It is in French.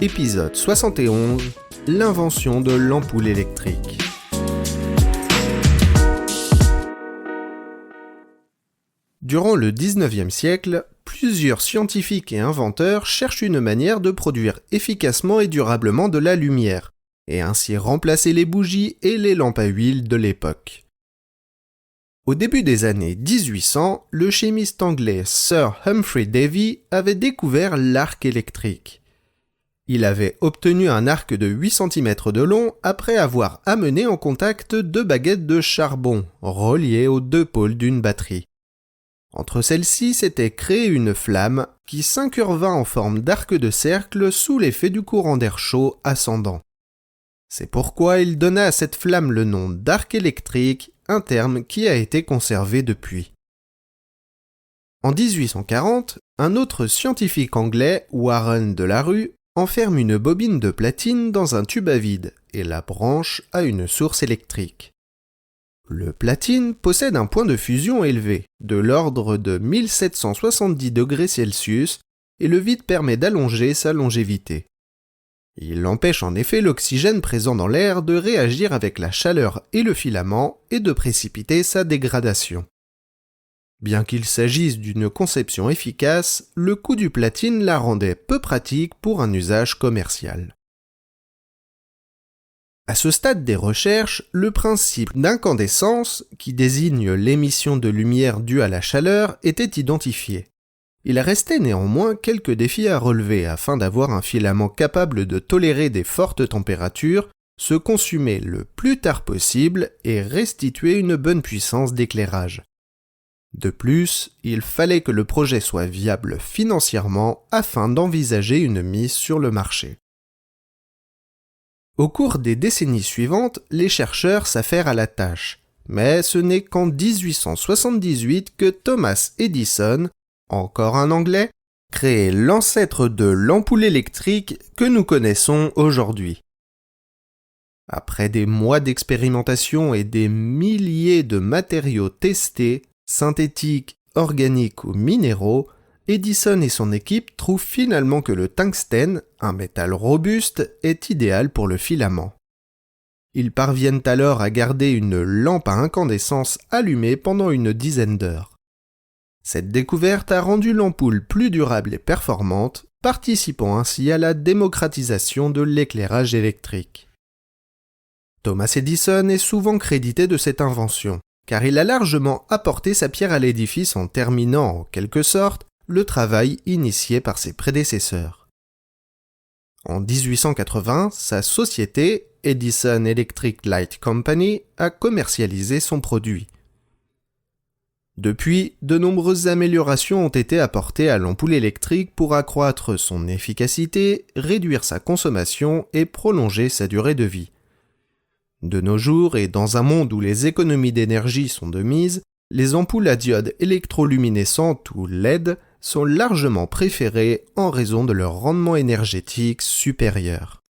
Épisode 71, l'invention de l'ampoule électrique. Durant le 19e siècle, plusieurs scientifiques et inventeurs cherchent une manière de produire efficacement et durablement de la lumière, et ainsi remplacer les bougies et les lampes à huile de l'époque. Au début des années 1800, le chimiste anglais Sir Humphry Davy avait découvert l'arc électrique. Il avait obtenu un arc de 8 cm de long après avoir amené en contact deux baguettes de charbon, reliées aux deux pôles d'une batterie. Entre celles-ci s'était créée une flamme qui s'incurva en forme d'arc de cercle sous l'effet du courant d'air chaud ascendant. C'est pourquoi il donna à cette flamme le nom d'arc électrique, un terme qui a été conservé depuis. En 1840, un autre scientifique anglais, Warren de la Rue, enferme une bobine de platine dans un tube à vide et la branche à une source électrique. Le platine possède un point de fusion élevé, de l'ordre de 1770 degrés Celsius, et le vide permet d'allonger sa longévité. Il empêche en effet l'oxygène présent dans l'air de réagir avec la chaleur et le filament et de précipiter sa dégradation. Bien qu'il s'agisse d'une conception efficace, le coût du platine la rendait peu pratique pour un usage commercial. À ce stade des recherches, le principe d'incandescence, qui désigne l'émission de lumière due à la chaleur, était identifié. Il restait néanmoins quelques défis à relever afin d'avoir un filament capable de tolérer des fortes températures, se consumer le plus tard possible et restituer une bonne puissance d'éclairage. De plus, il fallait que le projet soit viable financièrement afin d'envisager une mise sur le marché. Au cours des décennies suivantes, les chercheurs s'affairent à la tâche, mais ce n'est qu'en 1878 que Thomas Edison, encore un Anglais, crée l'ancêtre de l'ampoule électrique que nous connaissons aujourd'hui. Après des mois d'expérimentation et des milliers de matériaux testés, synthétiques, organiques ou minéraux, Edison et son équipe trouvent finalement que le tungstène, un métal robuste, est idéal pour le filament. Ils parviennent alors à garder une lampe à incandescence allumée pendant une dizaine d'heures. Cette découverte a rendu l'ampoule plus durable et performante, participant ainsi à la démocratisation de l'éclairage électrique. Thomas Edison est souvent crédité de cette invention, car il a largement apporté sa pierre à l'édifice en terminant, en quelque sorte, le travail initié par ses prédécesseurs. En 1880, sa société, Edison Electric Light Company, a commercialisé son produit. Depuis, de nombreuses améliorations ont été apportées à l'ampoule électrique pour accroître son efficacité, réduire sa consommation et prolonger sa durée de vie. De nos jours, et dans un monde où les économies d'énergie sont de mise, les ampoules à diode électroluminescentes ou LED sont largement préférées en raison de leur rendement énergétique supérieur.